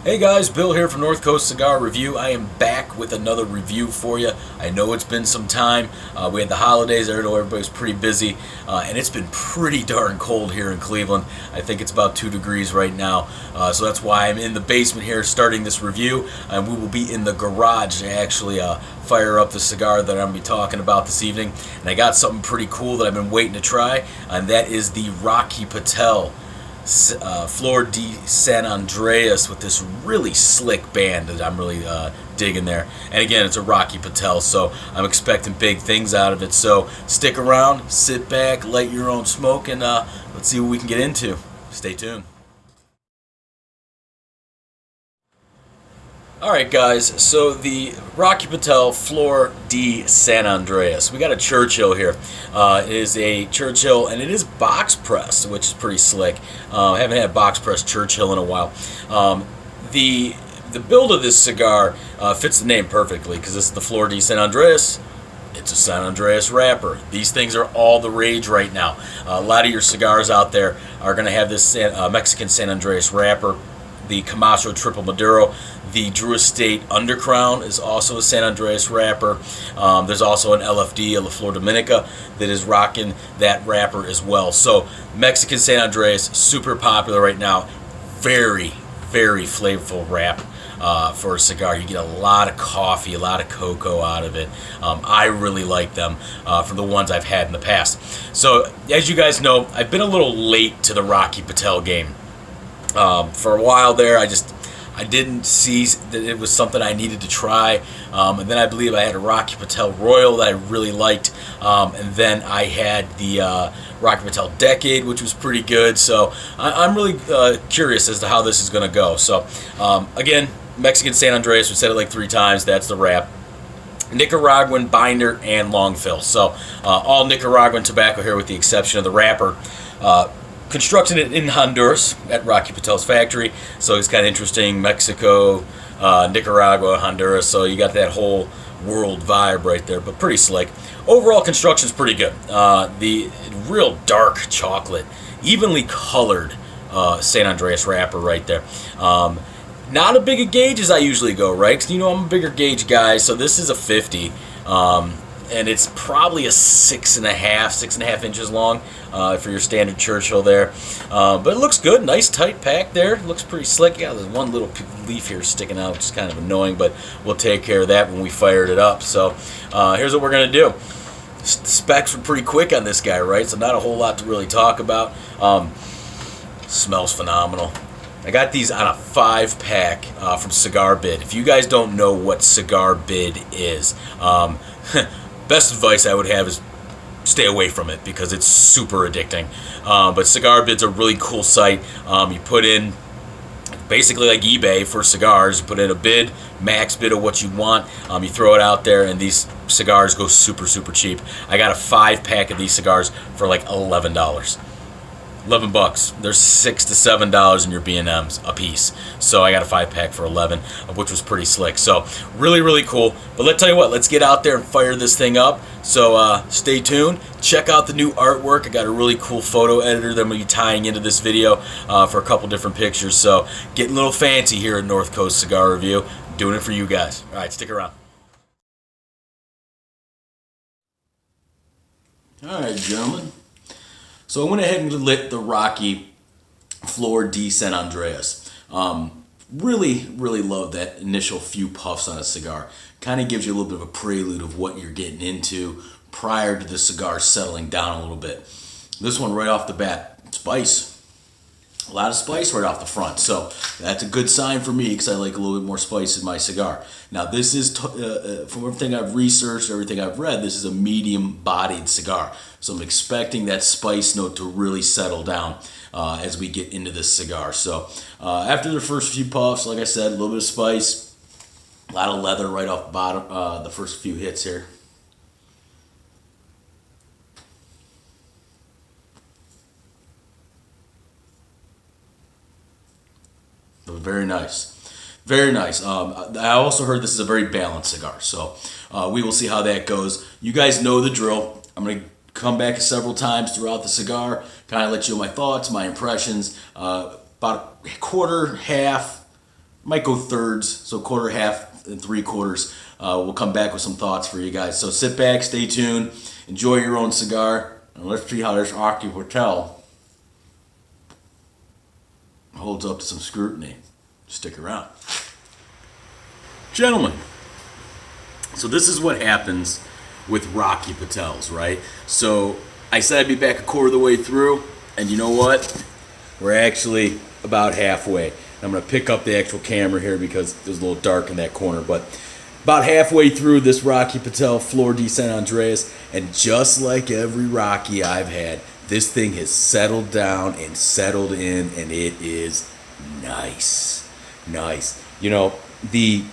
Hey guys, Bill here from Northcoast Cigar Review. I am back with another review for you. I know it's been some time. We had the holidays. I know everybody's pretty busy, and it's been pretty darn cold here in Cleveland. I think it's about 2 degrees right now, so that's why I'm in the basement here starting this review, and we will be in the garage to actually fire up the cigar that I'm going to be talking about this evening. And I got something pretty cool that I've been waiting to try, and that is the Rocky Patel Flor De San Andres with this really slick band that I'm really digging there. And again, it's a Rocky Patel, so I'm expecting big things out of it. So stick around, sit back, light your own smoke, and let's see what we can get into. Stay tuned. Alright guys, so the Rocky Patel Flor De San Andres. We got a Churchill here. It is a Churchill, and it is box pressed, which is pretty slick. I haven't had box pressed Churchill in a while. The build of this cigar fits the name perfectly, because this is the Flor De San Andres. It's a San Andres wrapper. These things are all the rage right now. A lot of your cigars out there are going to have this Mexican San Andres wrapper. The Camacho Triple Maduro. The Drew Estate Undercrown is also a San Andres wrapper. There's also an LFD, a La Flor Dominica, that is rocking that wrapper as well. So Mexican San Andres, super popular right now. Very, very flavorful wrap for a cigar. You get a lot of coffee, a lot of cocoa out of it. I really like them from the ones I've had in the past. So as you guys know, I've been a little late to the Rocky Patel game. For a while there, I didn't see that it was something I needed to try, and then I believe I had a Rocky Patel Royal that I really liked, and then I had the Rocky Patel Decade, which was pretty good. So I'm really curious as to how this is going to go. So again, Mexican San Andres, we said it like 3 times. That's the wrap. Nicaraguan binder and long fill. So all Nicaraguan tobacco here, with the exception of the wrapper. Constructed it in Honduras at Rocky Patel's factory, so it's kind of interesting. Mexico, Nicaragua, Honduras, so you got that whole world vibe right there, but pretty slick. Overall construction's pretty good. The real dark chocolate, evenly colored San Andres wrapper right there. Not a big a gauge as I usually go, right? Because you know I'm a bigger gauge guy, so this is a 50. And it's probably a 6.5 inches long for your standard Churchill there. But it looks good, nice tight pack there. Looks pretty slick. Yeah, there's one little leaf here sticking out, which is kind of annoying, but we'll take care of that when we fired it up. So here's what we're going to do. Specs were pretty quick on this guy, right? So not a whole lot to really talk about. Smells phenomenal. I got these on a 5-pack from Cigar Bid. If you guys don't know what Cigar Bid is, best advice I would have is stay away from it, because it's super addicting. But Cigar Bid's a really cool site. You put in, basically like eBay for cigars, you put in a bid, max bid of what you want. You throw it out there, and these cigars go super, super cheap. I got a 5-pack of these cigars for like $11. $11. There's $6 to $7 in your B&Ms a piece. So I got a 5-pack for 11, which was pretty slick. So really, really cool. But let's tell you what, let's get out there and fire this thing up. So stay tuned. Check out the new artwork. I got a really cool photo editor that I'm going to be tying into this video for a couple different pictures. So getting a little fancy here at Northcoast Cigar Review. Doing it for you guys. All right, stick around. All right, gentlemen. So I went ahead and lit the Rocky Flor De San Andres. Really, really love that initial few puffs on a cigar. Kind of gives you a little bit of a prelude of what you're getting into prior to the cigar settling down a little bit. This one right off the bat, spice. A lot of spice right off the front. So that's a good sign for me, because I like a little bit more spice in my cigar. Now this is, from everything I've researched, everything I've read, this is a medium-bodied cigar. So I'm expecting that spice note to really settle down as we get into this cigar. So after the first few puffs, like I said, a little bit of spice, a lot of leather right off the bottom, the first few hits here. Very nice. Very nice. I also heard this is a very balanced cigar, so we will see how that goes. You guys know the drill. I'm going to come back several times throughout the cigar, kind of let you know my thoughts, my impressions, about a quarter, half, Might go thirds, so quarter, half, and three quarters. We'll come back with some thoughts for you guys. So sit back, stay tuned, enjoy your own cigar, and let's see how this Rocky Patel holds up to some scrutiny. Stick around. Gentlemen, so this is what happens with Rocky Patels, right? So I said I'd be back a quarter of the way through, and you know what? We're actually about halfway. I'm going to pick up the actual camera here because it was a little dark in that corner, but about halfway through this Rocky Patel Flor De San Andres, and just like every Rocky I've had, this thing has settled down and settled in, and it is nice. Nice. You know, the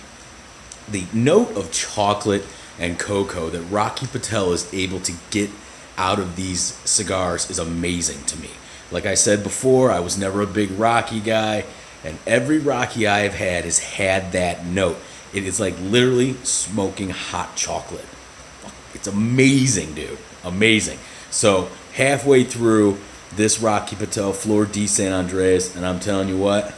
note of chocolate and cocoa that Rocky Patel is able to get out of these cigars is amazing to me. Like I said before, I was never a big Rocky guy, and every Rocky I have had has had that note. It is like literally smoking hot chocolate. It's amazing, dude. Amazing. So halfway through this Rocky Patel Flor De San Andres, and I'm telling you what,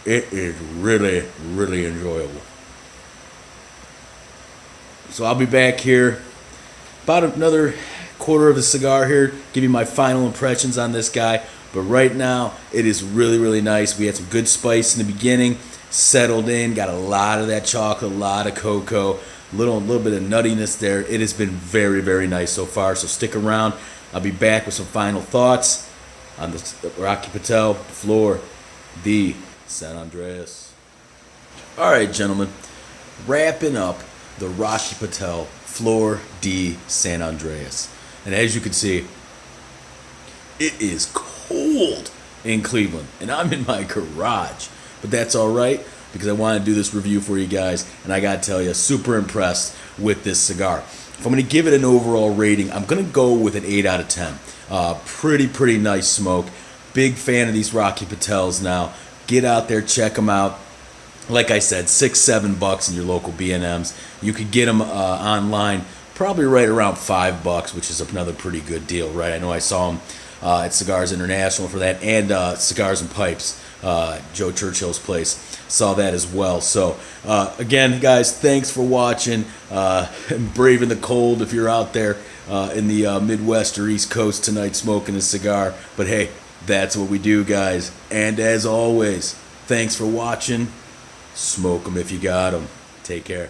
it is really, really enjoyable. So I'll be back here about another quarter of a cigar here, give you my final impressions on this guy. But right now, it is really, really nice. We had some good spice in the beginning, settled in, got a lot of that chocolate, a lot of cocoa, a little bit of nuttiness there. It has been very, very nice so far. So stick around. I'll be back with some final thoughts on the Rocky Patel Flor De San Andres. All right, gentlemen, wrapping up the Rocky Patel Flor De San Andres. And as you can see, it is cold in Cleveland, and I'm in my garage. But that's all right, because I want to do this review for you guys, and I got to tell you, super impressed with this cigar. If I'm going to give it an overall rating, I'm going to go with an 8 out of 10. Pretty nice smoke. Big fan of these Rocky Patels now. Get out there, check them out. Like I said, $6-7 in your local B&Ms. You could get them online, probably right around $5, which is another pretty good deal, right? I know I saw them at Cigars International for that, and Cigars and Pipes, Joe Churchill's place. Saw that as well. So again, guys, thanks for watching. Braving the cold if you're out there in the Midwest or East Coast tonight smoking a cigar. But hey, that's what we do, guys. And as always, thanks for watching. Smoke them if you got them. Take care.